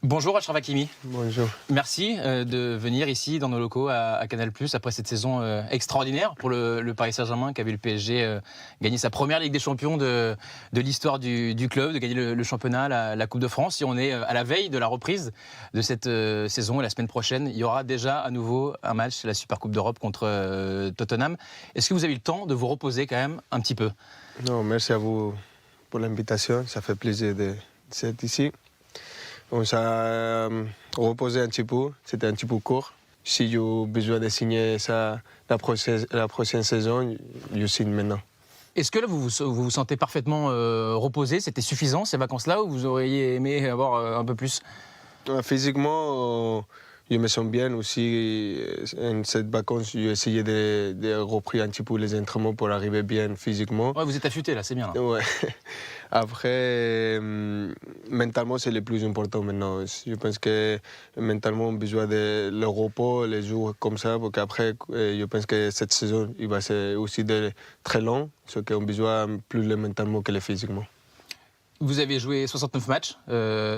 Bonjour Achraf Hakimi. Bonjour. Merci de venir ici dans nos locaux à Canal+, après cette saison extraordinaire pour le Paris Saint-Germain qui a vu le PSG gagner sa première Ligue des Champions de l'histoire du club, de gagner le championnat, la Coupe de France. Et on est à la veille de la reprise de cette saison et la semaine prochaine, il y aura déjà à nouveau un match, la Super Coupe d'Europe contre Tottenham. Est-ce que vous avez eu le temps de vous reposer quand même un petit peu? Non, merci à vous pour l'invitation, ça fait plaisir d'être ici. On s'est reposé un petit peu, c'était un petit peu court. Si j'ai besoin de signer ça la prochaine saison, je signe maintenant. Est-ce que là, vous vous sentez parfaitement reposé? C'était suffisant ces vacances-là ou vous auriez aimé avoir un peu plus? Physiquement, je me sens bien aussi. En cette vacances, j'ai essayé de reprendre un petit peu les entraînements pour arriver bien physiquement. Ouais, vous êtes affûté là, c'est bien. Là. Ouais. Après, mentalement, c'est le plus important maintenant. Je pense que mentalement, on a besoin de le repos, les jours comme ça, parce qu'après, je pense que cette saison, il va être aussi très long, ce qu'on a besoin plus le mentalement que le physiquement. Vous avez joué 69 matchs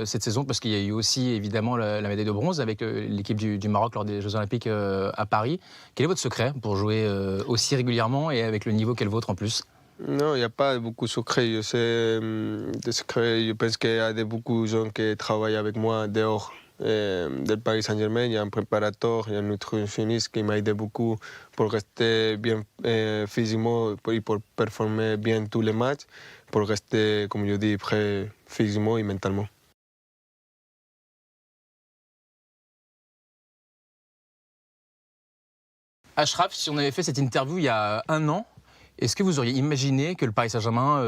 cette saison, parce qu'il y a eu aussi évidemment la médaille de bronze avec l'équipe du Maroc lors des Jeux Olympiques à Paris. Quel est votre secret pour jouer aussi régulièrement et avec le niveau qu'est le vôtre en plus? Non, il n'y a pas beaucoup de secrets. Je sais, des secrets. Je pense qu'il y a beaucoup de gens qui travaillent avec moi dehors de Paris Saint-Germain. Il y a un préparateur, il y a un nutritionniste qui m'a aidé beaucoup pour rester bien physiquement et pour performer bien tous les matchs, pour rester, comme je dis, prêt physiquement et mentalement. Achraf, si on avait fait cette interview il y a un an, est-ce que vous auriez imaginé que le Paris Saint-Germain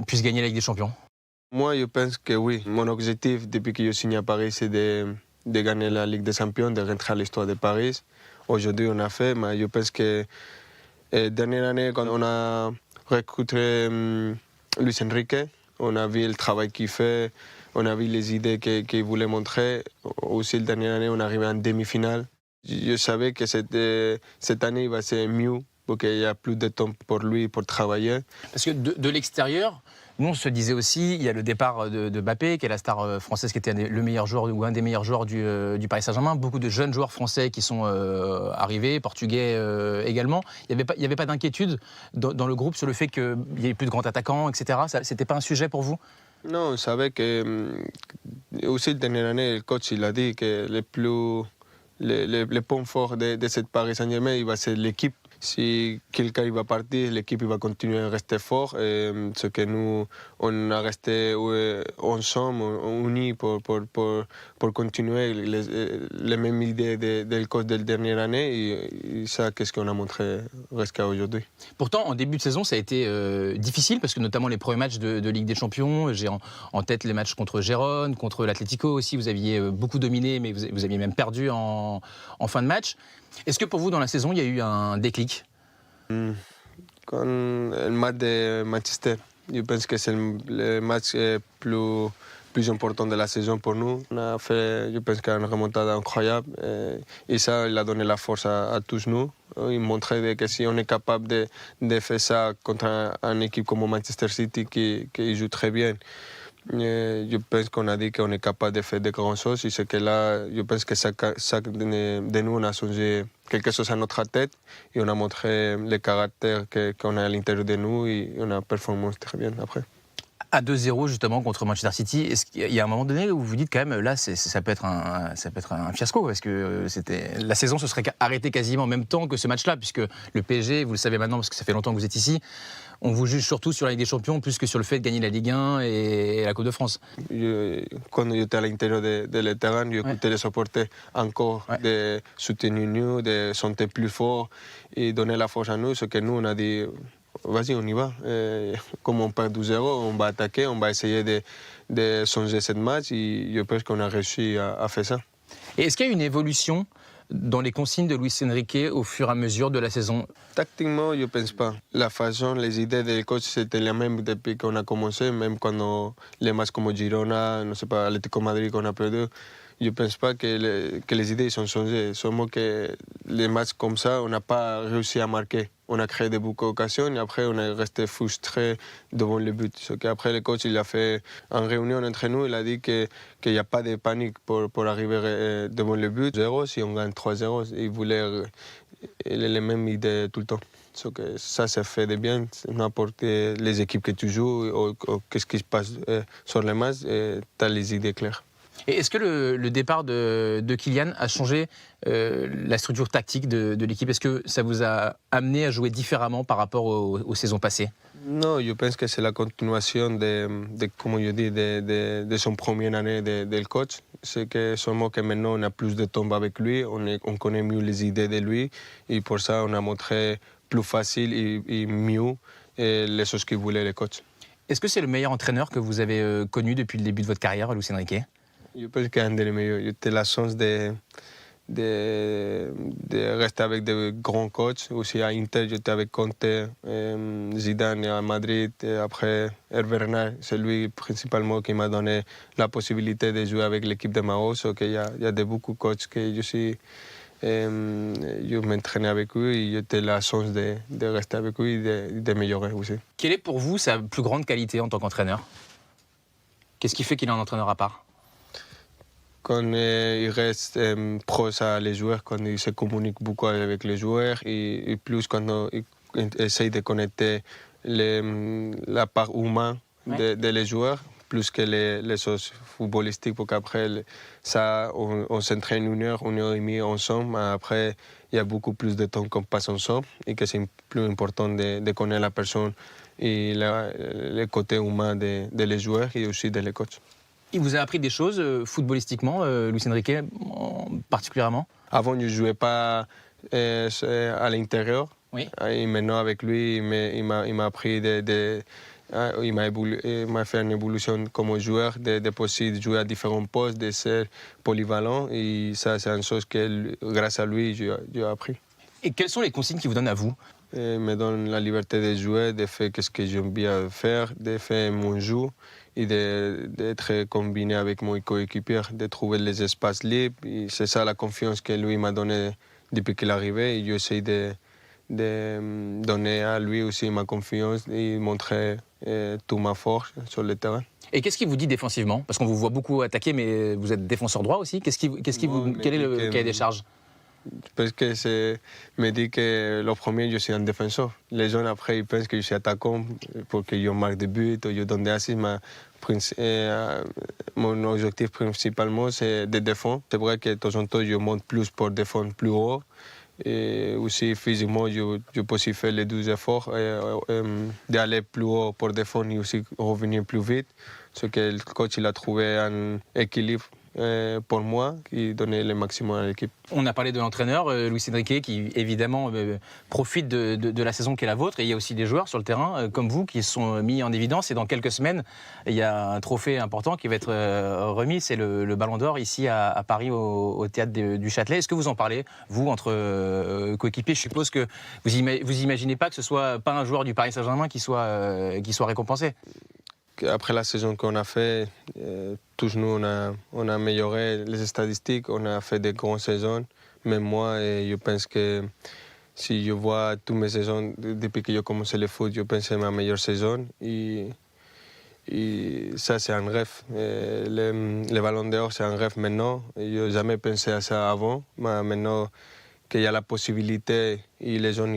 puisse gagner la Ligue des Champions? Moi, je pense que oui. Mon objectif depuis que je signe à Paris, c'est de gagner la Ligue des Champions, de rentrer à l'histoire de Paris. Aujourd'hui, on a fait, mais je pense que dernière année, quand on a recruté Luis Enrique, on a vu le travail qu'il fait, on a vu les idées qu'il voulait montrer. Aussi, la dernière année, on est arrivé en demi-finale. Je savais que cette année, il va être mieux, parce qu'il y a plus de temps pour lui, pour travailler. Parce que de l'extérieur, nous on se disait aussi, il y a le départ de Mbappé, qui est la star française, qui était le meilleur joueur ou un des meilleurs joueurs du Paris Saint-Germain. Beaucoup de jeunes joueurs français qui sont arrivés, portugais également. Il n'y avait pas d'inquiétude dans le groupe sur le fait qu'il n'y ait plus de grands attaquants, etc. C'était pas un sujet pour vous? Non, on savait que aussi la dernière année, le coach il a dit que le point fort de cette Paris Saint-Germain, il va ser l'équipe. Si quelqu'un va partir, l'équipe va continuer à rester fort. Ce que nous, on a resté ensemble, unis pour continuer les mêmes idées du coach de la dernière année. Et ça, qu'est-ce qu'on a montré jusqu'à aujourd'hui. Pourtant, en début de saison, ça a été difficile, parce que notamment les premiers matchs de Ligue des Champions, j'ai en tête les matchs contre Gérone, contre l'Atlético aussi, vous aviez beaucoup dominé, mais vous aviez même perdu en fin de match. Est-ce que pour vous, dans la saison, il y a eu un déclic? Quand le match de Manchester, je pense que c'est le match plus important de la saison pour nous. On a fait, je pense, une remontada incroyable et ça, il a donné la force à tous nous. Il montrait que si on est capable de faire ça contre une équipe comme Manchester City qui joue très bien, je pense qu'on a dit qu'on est capable de faire de grandes choses. Et c'est que là, je pense que chaque de nous, on a changé quelque chose à notre tête et on a montré le caractère qu'on a à l'intérieur de nous et on a performé très bien après. À 2-0 justement contre Manchester City, est-ce qu'il y a un moment donné où vous vous dites quand même là ça peut être un fiasco, parce que la saison se serait arrêtée quasiment en même temps que ce match-là, puisque le PSG, vous le savez maintenant parce que ça fait longtemps que vous êtes ici, on vous juge surtout sur la Ligue des Champions plus que sur le fait de gagner la Ligue 1 et la Coupe de France. Quand j'étais à l'intérieur de terrain, j'écoutais les supporters encore de soutenir nous, de sentir plus fort et donner la force à nous, ce que nous on a dit. Vas-y, on y va. Comme on perd 2-0, on va attaquer, on va essayer de changer ce match et je pense qu'on a réussi à faire ça. Et est-ce qu'il y a une évolution dans les consignes de Luis Enrique au fur et à mesure de la saison? Tactiquement, je ne pense pas. La façon, les idées du coach, c'était les mêmes depuis qu'on a commencé, même quand les matchs comme Girona, ne sais pas, Atlético Madrid qu'on a perdu. Je ne pense pas que les idées sont changées. Seulement que les matchs comme ça, on n'a pas réussi à marquer. on a créé beaucoup d'occasions et après on est resté frustré devant le but. Après, le coach il a fait une réunion entre nous, il a dit qu'il n'y a pas de panique pour arriver devant le but. 0 si on gagne 3-0, il voulait les mêmes idées tout le temps. Ça fait de bien, n'importe les équipes que tu joues ou qu'est-ce qui se passe sur les matchs, tu as les idées claires. Et est-ce que le départ de Kylian a changé la structure tactique de l'équipe? Est-ce que ça vous a amené à jouer différemment par rapport aux saisons passées? Non, je pense que c'est la continuation comme je dis, de son première année de coach. C'est que seulement que maintenant on a plus de temps avec lui, on connaît mieux les idées de lui et pour ça on a montré plus facile et mieux les choses qu'il voulait le coach. Est-ce que c'est le meilleur entraîneur que vous avez connu depuis le début de votre carrière, Luis Enrique? Je pense qu'un des meilleurs. J'ai eu la chance de rester avec de grands coachs. Aussi à Inter, j'étais avec Conte, Zidane à Madrid. Et après, Hervé Renard, c'est lui principalement qui m'a donné la possibilité de jouer avec l'équipe de Mao. Il y a beaucoup de coachs que je m'entraînais avec eux et j'ai eu la chance de rester avec eux et de m'améliorer aussi. Quelle est pour vous sa plus grande qualité en tant qu'entraîneur? Qu'est-ce qui fait qu'il est un entraîneur à part? Quand il reste proche à les joueurs, quand il se communique beaucoup avec les joueurs et plus quand il essaye de connecter la part humaine de les joueurs, plus que les choses footballistiques, pour qu'après, on s'entraîne 1 heure et demie ensemble, mais après, il y a beaucoup plus de temps qu'on passe ensemble et que c'est plus important de connaître la personne et le côté humain de les joueurs et aussi de les coachs. Il vous a appris des choses footballistiquement, Luis Enrique, particulièrement? Avant, je ne jouais pas à l'intérieur. Oui. Et maintenant, avec lui, il m'a appris il m'a fait une évolution comme joueur, de possible jouer à différents postes, de ser polyvalent. Et ça, c'est une chose que, grâce à lui, j'ai appris. Et quelles sont les consignes qu'il vous donne à vous? Il me donne la liberté de jouer, de faire ce que j'aime bien faire, de faire mon jeu et d'être combiné avec mon coéquipier, de trouver les espaces libres. C'est ça la confiance que lui m'a donnée depuis qu'il est arrivé. Et j'essaie de donner à lui aussi ma confiance et montrer toute ma force sur le terrain. Et qu'est-ce qu'il vous dit défensivement? Parce qu'on vous voit beaucoup attaquer, mais vous êtes défenseur droit aussi. Quel est le cahier des charges? Parce que me dit que le premier, je suis un défenseur. Les gens après, ils pensent que je suis attaquant pour que je marque des buts ou je donne des assists. Mais mon objectif principalement, c'est de défendre. C'est vrai que de temps en temps, je monte plus pour défendre plus haut. Et aussi physiquement, je peux aussi faire les 12 efforts d'aller plus haut pour défendre et aussi revenir plus vite. Ce que le coach il a trouvé un équilibre pour moi qui donnait le maximum à l'équipe. On a parlé de l'entraîneur, Luis Enrique, qui évidemment profite de la saison qui est la vôtre. Et il y a aussi des joueurs sur le terrain, comme vous, qui sont mis en évidence. Et dans quelques semaines, il y a un trophée important qui va être remis. C'est le Ballon d'Or ici à Paris, au théâtre du Châtelet. Est-ce que vous en parlez, vous, entre coéquipiers? Je suppose que vous imaginez pas que ce soit pas un joueur du Paris Saint-Germain qui soit récompensé. Après la saison qu'on a fait, tous nous, on a amélioré les statistiques, on a fait des grandes saisons. Même moi, je pense que si je vois toutes mes saisons, depuis que j'ai commencé le foot, je pense que c'est ma meilleure saison. Et ça, c'est un rêve. Le Ballon d'Or, c'est un rêve maintenant. Je n'ai jamais pensé à ça avant. Mais maintenant qu'il y a la possibilité et les gens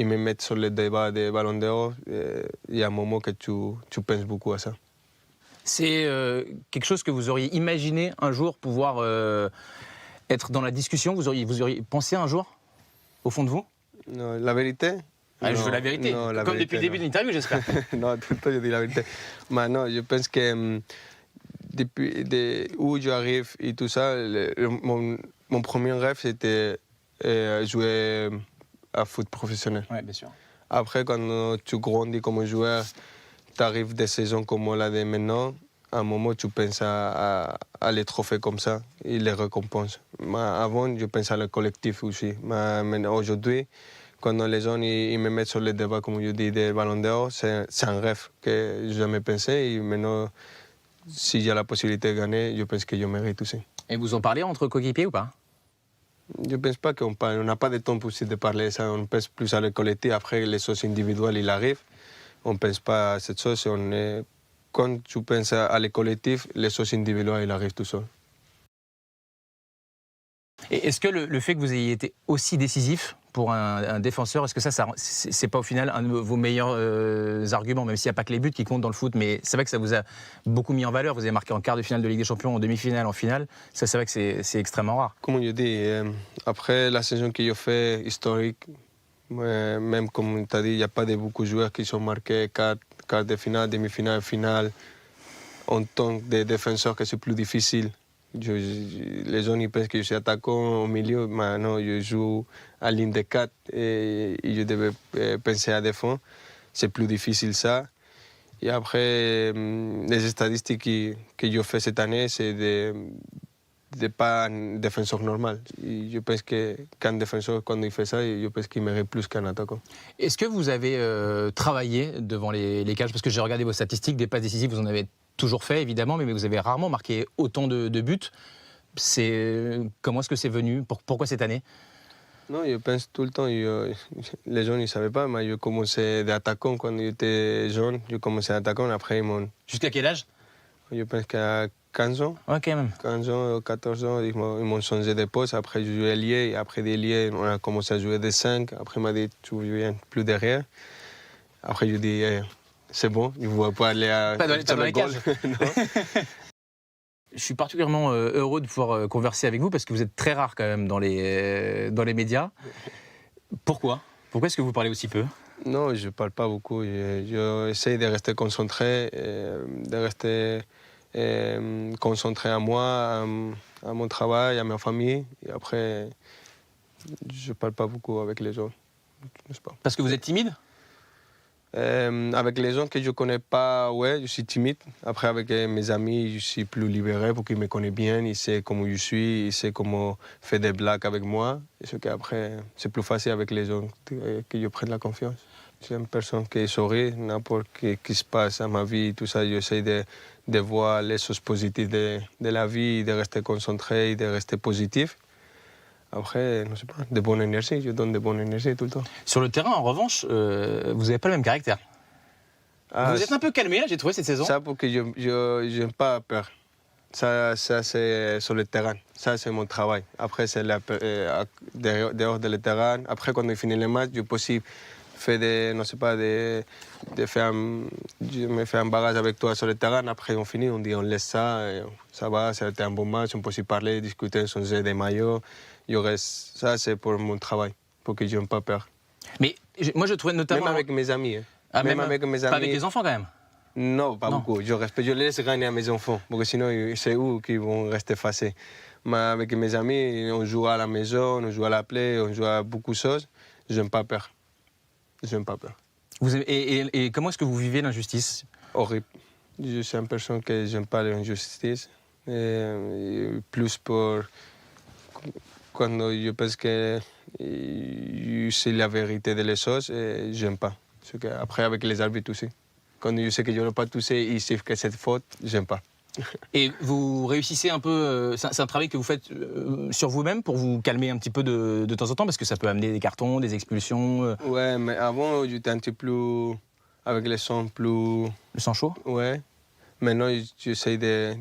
ils me mettent sur le débat des Ballons d'Or, il y a un moment que tu penses beaucoup à ça. C'est quelque chose que vous auriez imaginé un jour pouvoir être dans la discussion? Vous auriez pensé un jour, au fond de vous? Non, la vérité? Je veux la vérité. Non, la Comme vérité, depuis le début de l'interview, j'espère. Non, tout le temps je dis la vérité. Mais non, je pense que depuis où j'arrive et tout ça, mon premier rêve, c'était jouer à foot professionnel. Oui, bien sûr. Après, quand tu grandis comme joueur, tu arrives des saisons comme la de maintenant, à un moment, tu penses à les trophées comme ça et les récompenses. Mais avant, je pensais à le collectif aussi. Mais aujourd'hui, quand les gens ils me mettent sur le débat, comme je dis, des Ballons d'Or, c'est un rêve que je n'ai jamais pensé. Et maintenant, si j'ai la possibilité de gagner, je pense que je mérite aussi. Et vous en parlez entre coéquipiers ou pas? Je ne pense pas qu'on parle, on n'a pas de temps pour de parler de ça, on pense plus à le collectif, après les choses individuelles, il arrive. On ne pense pas à cette chose, quand tu penses à le collectif, les choses individuelles, il arrive tout seul. Et est-ce que le fait que vous ayez été aussi décisif pour un défenseur, est-ce que ça c'est pas au final un de vos meilleurs arguments, même s'il n'y a pas que les buts qui comptent dans le foot, mais c'est vrai que ça vous a beaucoup mis en valeur. Vous avez marqué en quart de finale de Ligue des Champions, en demi-finale, en finale. Ça, c'est vrai que c'est extrêmement rare. Comme je dis, après la saison que j'ai fait historique, même comme tu as dit, il n'y a pas de beaucoup de joueurs qui sont marqués quart de finale, demi-finale, finale. En tant que défenseur, que c'est plus difficile. Les gens ils pensent que je suis attaquant au milieu, mais non, je joue à ligne de 4 et je devais penser à défendre. C'est plus difficile ça. Et après, les statistiques que je fais cette année, c'est de pas un défenseur normal. Et je pense qu'un défenseur, quand il fait ça, je pense qu'il mérite plus qu'un attaquant. Est-ce que vous avez travaillé devant les cages? Parce que j'ai regardé vos statistiques, des passes décisives, vous en avez toujours fait évidemment, mais vous avez rarement marqué autant de buts. Comment est-ce que c'est venu? Pourquoi cette année? Non, je pense tout le temps. Les gens ne savaient pas, mais je commençais d'attaquant quand j'étais jeune. Je commençais d'attaquant, après ils m'ont... Jusqu'à quel âge? Je pense qu'à 15 ans. Ouais, quand même. 15 ans, 14 ans, ils m'ont changé de poste. Après, je jouais ailier. Et après d'ailier, on a commencé à jouer des 5. Après, il m'a dit, tu viens plus derrière. Après, je dis, c'est bon, je ne vois pas aller à... Pas dans les cages. Je suis particulièrement heureux de pouvoir converser avec vous parce que vous êtes très rare quand même dans les médias. Pourquoi est-ce que vous parlez aussi peu? Non, je ne parle pas beaucoup. J'essaie de rester concentré, de rester concentré à moi, à mon travail, à ma famille. Et après, je ne parle pas beaucoup avec les gens. Je sais pas. Parce que vous êtes timide? Avec les gens que je ne connais pas, ouais, je suis timide. Après, avec mes amis, je suis plus libéré parce qu'ils me connaissent bien, ils savent comment je suis, ils savent comment faire des blagues avec moi. Et ce qu'après, c'est plus facile avec les gens que je prenne la confiance. Je suis une personne qui sourit, n'importe ce qui se passe à ma vie, tout ça, j'essaie de voir les choses positives de la vie, de rester concentré, de rester positif. Après, je ne sais pas, de bonne énergie, je donne de bonne énergie tout le temps. Sur le terrain, en revanche, vous n'avez pas le même caractère. Vous êtes un peu calmé, là, j'ai trouvé, cette saison. Ça, parce que je n'ai pas peur. Ça c'est sur le terrain. Ça, c'est mon travail. Après, c'est dehors de le terrain. Après, quand on finit le match, je peux aussi faire je me fais un barrage avec toi sur le terrain. Après, on finit, on dit, on laisse ça. Ça va, c'était un bon match. On peut aussi parler, discuter, changer des maillots. Ça, c'est pour mon travail, pour que je n'ai pas peur. Mais moi, je trouvais notamment... Même avec mes amis. Ah, même avec mes amis. Pas avec les enfants, quand même? Non, pas beaucoup. Je laisse gagner à mes enfants, parce que sinon, c'est eux qui vont rester fâchés. Mais avec mes amis, on joue à la maison, on joue à la play, on joue à beaucoup de choses. Je n'ai pas peur. Je n'ai pas peur. Et comment est-ce que vous vivez l'injustice? Horrible. Je suis une personne qui n'aime pas l'injustice. Plus pour... Quand je pense que je sais la vérité des choses, je n'aime pas. Après, avec les arbitres aussi. Quand je sais que je n'ai pas touché, ils savent que c'est faute, je n'aime pas. Et vous réussissez un peu, c'est un travail que vous faites sur vous-même pour vous calmer un petit peu de temps en temps, parce que ça peut amener des cartons, des expulsions. Ouais, mais avant, j'étais un petit peu plus... avec le sang plus... Le sang chaud? Ouais. Maintenant, j'essaie de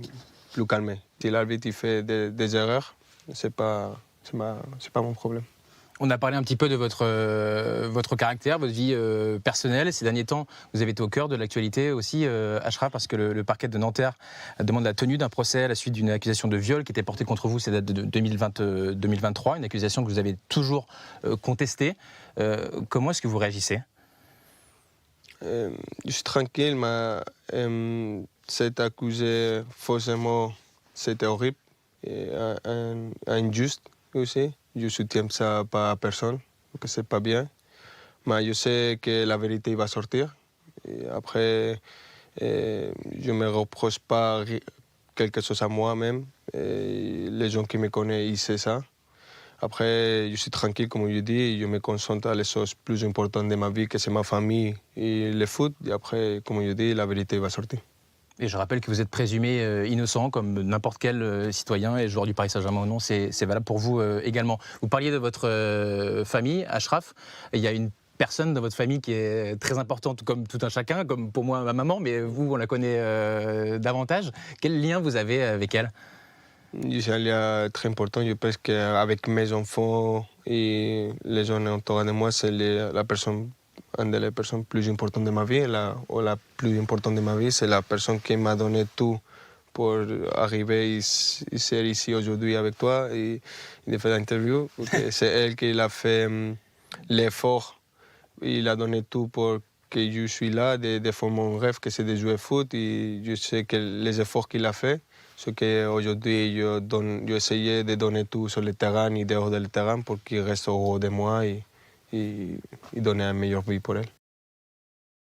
plus calmer. Si l'arbitre il fait des erreurs, c'est pas mon problème. On a parlé un petit peu de votre caractère, votre vie personnelle. Ces derniers temps, vous avez été au cœur de l'actualité aussi, Achraf, parce que le parquet de Nanterre demande la tenue d'un procès à la suite d'une accusation de viol qui était portée contre vous, c'est date de 2023, une accusation que vous avez toujours contestée. Comment est-ce que vous réagissez? Je suis tranquille, mais cette accusé faussement, c'était horrible et injuste aussi. Je ne soutiens ça pas à personne, parce que ce n'est pas bien. Mais je sais que la vérité va sortir. Et après, je ne me reproche pas quelque chose à moi-même. Les gens qui me connaissent, ils savent ça. Après, je suis tranquille, comme je dis, je me concentre à les choses plus importantes de ma vie, que c'est ma famille et le foot. Et après, comme je dis, la vérité va sortir. Et je rappelle que vous êtes présumé innocent, comme n'importe quel citoyen et joueur du Paris Saint-Germain ou non, c'est valable pour vous également. Vous parliez de votre famille, Achraf. Il y a une personne dans votre famille qui est très importante, comme tout un chacun, comme pour moi ma maman, mais vous, on la connaît davantage. Quel lien vous avez avec elle? C'est un lien très important. Je pense qu'avec mes enfants et les gens autour de moi, c'est la personne, une des personnes plus importantes de ma vie. Ou la plus importante de ma vie, c'est la personne qui m'a donné tout pour arriver ser ici aujourd'hui avec toi et de faire l'interview. C'est elle qui a fait l'effort. Il a donné tout pour que je suis là, de faire mon rêve, que c'est de jouer au foot. Et je sais que les efforts qu'il a fait, ce qu'aujourd'hui je essayais de donner tout sur le terrain et dehors du terrain pour qu'il reste heureux de moi et donner une meilleure vie pour elle.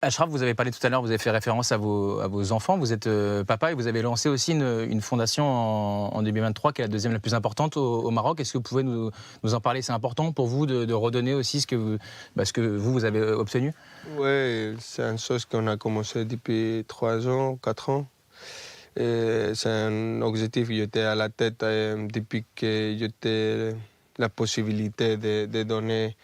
Achraf, vous avez parlé tout à l'heure, vous avez fait référence à vos enfants, vous êtes papa et vous avez lancé aussi une fondation en 2023 qui est la deuxième la plus importante au Maroc. Est-ce que vous pouvez nous en parler? C'est important pour vous de redonner aussi ce que vous avez obtenu? Oui, c'est une chose qu'on a commencé depuis 3 ans, 4 ans. C'est un objectif qui était à la tête depuis que j'étais la possibilité de donner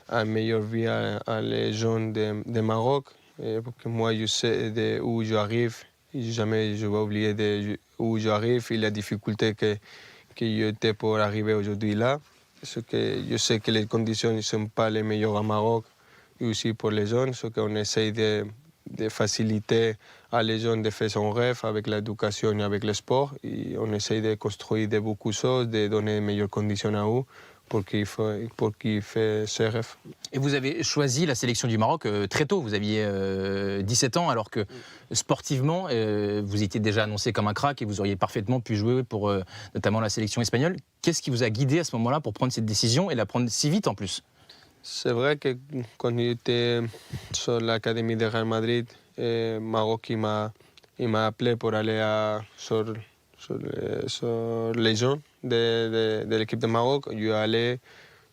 une meilleure vie à les jeunes de Maroc. Parce que moi, je sais d'où j'arrive. Jamais je vais oublier où j'arrive et la difficulté que j'étais pour arriver aujourd'hui là. Parce que je sais que les conditions ne sont pas les meilleures au Maroc et aussi pour les jeunes. Ce qu'on essaye de faciliter à les jeunes de faire son rêve avec l'éducation et avec le sport. Et on essaye de construire beaucoup de choses, de donner de meilleures conditions à eux pour qu'ils fassent ses rêves. Et vous avez choisi la sélection du Maroc très tôt, vous aviez 17 ans, alors que sportivement, vous étiez déjà annoncé comme un crack et vous auriez parfaitement pu jouer pour notamment la sélection espagnole. Qu'est-ce qui vous a guidé à ce moment-là pour prendre cette décision et la prendre si vite en plus? C'est vrai que quand j'étais sur l'académie de Real Madrid, Maroc il m'a appelé pour aller sur les jeunes de l'équipe de Maroc.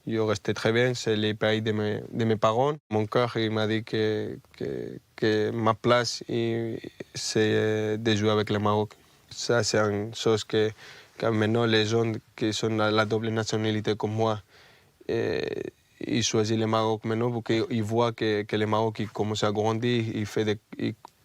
Je restais très bien, c'est le pays de mes parents. Mon cœur il m'a dit que ma place c'est de jouer avec le Maroc. Ça c'est une chose que maintenant les jeunes qui sont à la double nationalité comme moi, il choisit le Maroc maintenant parce qu'il voit que le Maroc il commence à grandir, il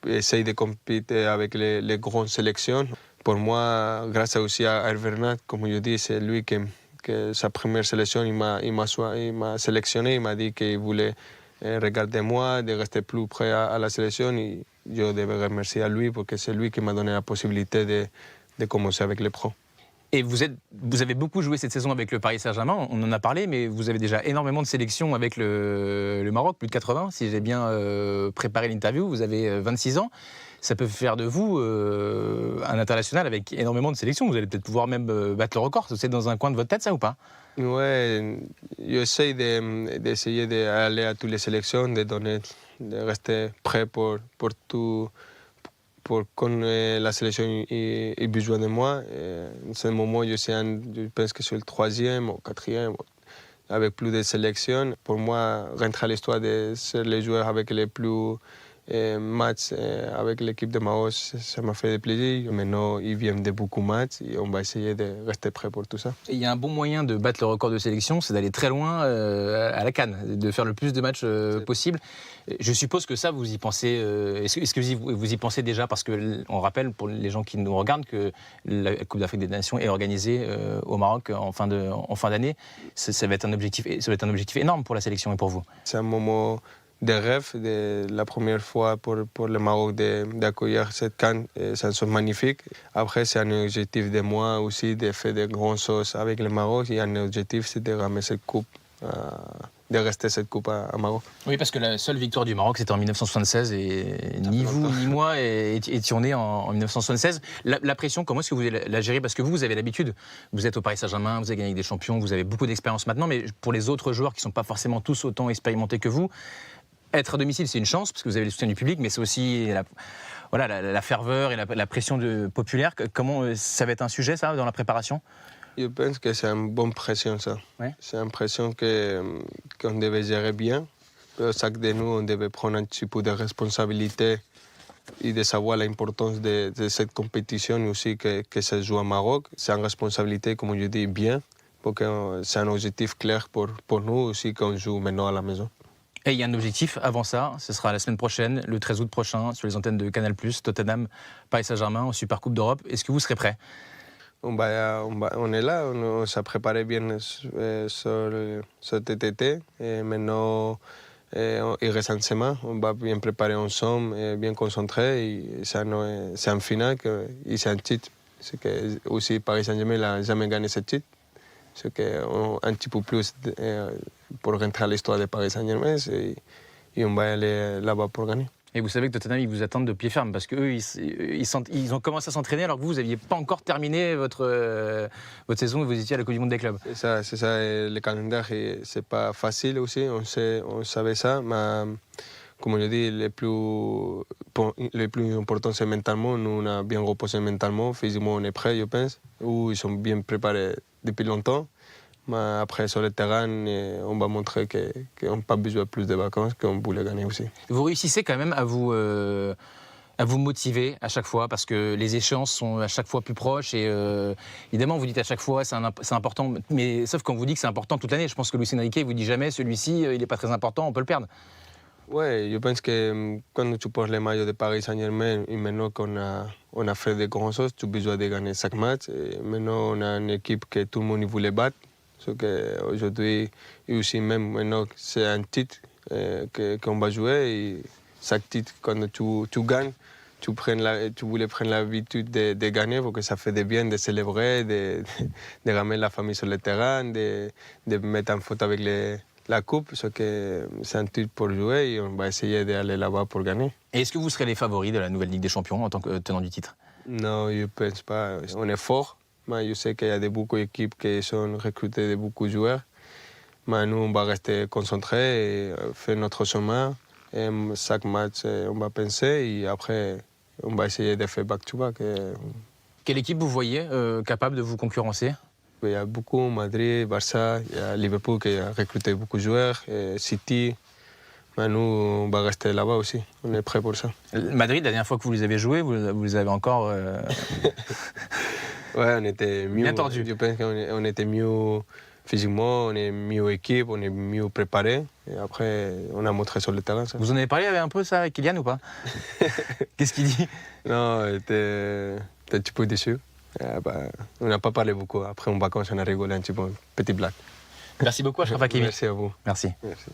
essaye de compétir avec les grandes sélections. Pour moi, grâce aussi à Hervé Renard, comme je dis, c'est lui que sa première sélection, il m'a sélectionné, il m'a dit qu'il voulait regarder moi, de rester plus près à la sélection. Et je devais remercier à lui parce que c'est lui qui m'a donné la possibilité de commencer avec les pros. Et vous avez beaucoup joué cette saison avec le Paris Saint-Germain, on en a parlé, mais vous avez déjà énormément de sélections avec le Maroc, plus de 80, si j'ai bien préparé l'interview, vous avez 26 ans. Ça peut faire de vous un international avec énormément de sélections. Vous allez peut-être pouvoir même battre le record. C'est dans un coin de votre tête, ça, ou pas? Oui, j'essaie d'essayer d'aller à toutes les sélections, de rester prêt pour tout. Pour quand la sélection a besoin de moi. En ce moment, je pense que je suis le 3e ou 4e, avec plus de sélections. Pour moi, rentrer à l'histoire de ser les joueurs avec les plus matchs avec l'équipe de Maroc, ça m'a fait plaisir. Maintenant, ils viennent de beaucoup de matchs et on va essayer de rester prêt pour tout ça. Il y a un bon moyen de battre le record de sélection, c'est d'aller très loin à la CAN, de faire le plus de matchs possible. Je suppose que ça, vous y pensez. Est-ce que vous y pensez déjà? Parce qu'on rappelle, pour les gens qui nous regardent, que la Coupe d'Afrique des Nations est organisée au Maroc en fin d'année. Ça va être un objectif énorme pour la sélection et pour vous. C'est un moment de rêve, la première fois pour le Maroc d'accueillir cette CAN. C'est une chose magnifique. Après, c'est un objectif de moi aussi de faire de grandes choses avec le Maroc. Et un objectif, c'est de ramener cette coupe, de rester cette coupe à Maroc. Oui, parce que la seule victoire du Maroc, c'était en 1976 et ni vous ni moi étions nés en 1976. La pression, comment est-ce que vous la gérez? Parce que vous avez l'habitude, vous êtes au Paris Saint-Germain, vous avez gagné avec des champions, vous avez beaucoup d'expérience maintenant, mais pour les autres joueurs qui ne sont pas forcément tous autant expérimentés que vous, être à domicile, c'est une chance, parce que vous avez le soutien du public, mais c'est aussi la ferveur et la pression populaire. Comment ça va être un sujet, ça, dans la préparation? Je pense que c'est une bonne pression, ça. Ouais. C'est une pression qu'on devait gérer bien. Chaque de nous, on devait prendre un petit peu de responsabilité et de savoir l'importance de cette compétition aussi que ça joue au Maroc. C'est une responsabilité, comme je dis, bien, parce que c'est un objectif clair pour nous aussi qu'on joue maintenant à la maison. Et il y a un objectif avant ça, ce sera la semaine prochaine, le 13 août prochain, sur les antennes de Canal+, Tottenham, Paris Saint-Germain, en Supercoupe d'Europe. Est-ce que vous serez prêt? On est là, on s'est préparé bien sur cet été. Et maintenant, il reste un semaine. On va bien préparer ensemble, et bien concentré. Et c'est un final et c'est un titre. C'est que aussi Paris Saint-Germain n'a jamais gagné ce titre. C'est qu'un petit peu plus pour rentrer à l'histoire de Paris Saint-Germain. Et on va aller là-bas pour gagner. Et vous savez que Tottenham, ils vous attendent de pied ferme parce qu'eux, ils ont commencé à s'entraîner alors que vous n'aviez pas encore terminé votre saison et vous étiez à la Coupe du Monde des clubs. C'est ça. Et le calendrier, c'est pas facile aussi, on savait ça, mais comme je dis, le plus important, c'est mentalement. Nous, on a bien reposé mentalement, physiquement, on est prêts, je pense. Ou ils sont bien préparés depuis longtemps. Mais après, sur le terrain, on va montrer qu'on n'a pas besoin de plus de vacances, qu'on voulait gagner aussi. Vous réussissez quand même à vous motiver à chaque fois parce que les échéances sont à chaque fois plus proches et évidemment, vous dites à chaque fois c'est important, mais sauf quand vous dit que c'est important toute l'année. Je pense que Luis Enrique vous dit jamais celui-ci, il n'est pas très important, on peut le perdre. Oui, je pense que quand tu portes les maillots de Paris Saint-Germain et maintenant qu'on a fait de grandes choses, tu as besoin de gagner chaque match. Et maintenant, on a une équipe que tout le monde voulait battre. Aujourd'hui, et aussi même maintenant, c'est un titre qu'on va jouer. Et chaque titre, quand tu gagnes, tu voulais prendre l'habitude de gagner parce que ça fait du bien de célébrer, de ramener la famille sur le terrain, de mettre en faute avec la coupe. C'est un titre pour jouer et on va essayer d'aller là-bas pour gagner. Et est-ce que vous serez les favoris de la nouvelle Ligue des Champions en tant que tenant du titre? Non, je ne pense pas. On est fort. Mais je sais qu'il y a beaucoup d'équipes qui sont recrutées de beaucoup de joueurs. Mais nous, on va rester concentrés et faire notre chemin. Et chaque match, on va penser et après, on va essayer de faire back-to-back. Quelle équipe vous voyez capable de vous concurrencer? Il y a beaucoup, Madrid, Barça, il y a Liverpool qui a recruté beaucoup de joueurs, et City. Mais nous, on va rester là-bas aussi. On est prêts pour ça. Madrid, la dernière fois que vous les avez joués, vous les avez encore... Ouais, on était mieux. Bien tordu. Je pense qu'on était mieux physiquement, on est mieux équipe, on est mieux préparé. Et après, on a montré sur le terrain ça. Vous en avez parlé un peu ça avec Kylian ou pas? Qu'est-ce qu'il dit? Non, il était un petit peu déçu. On n'a pas parlé beaucoup. Après, en vacances, on a rigolé un petit peu, petite blague. Merci beaucoup, Achraf Hakimi. Merci à vous. Merci. Merci.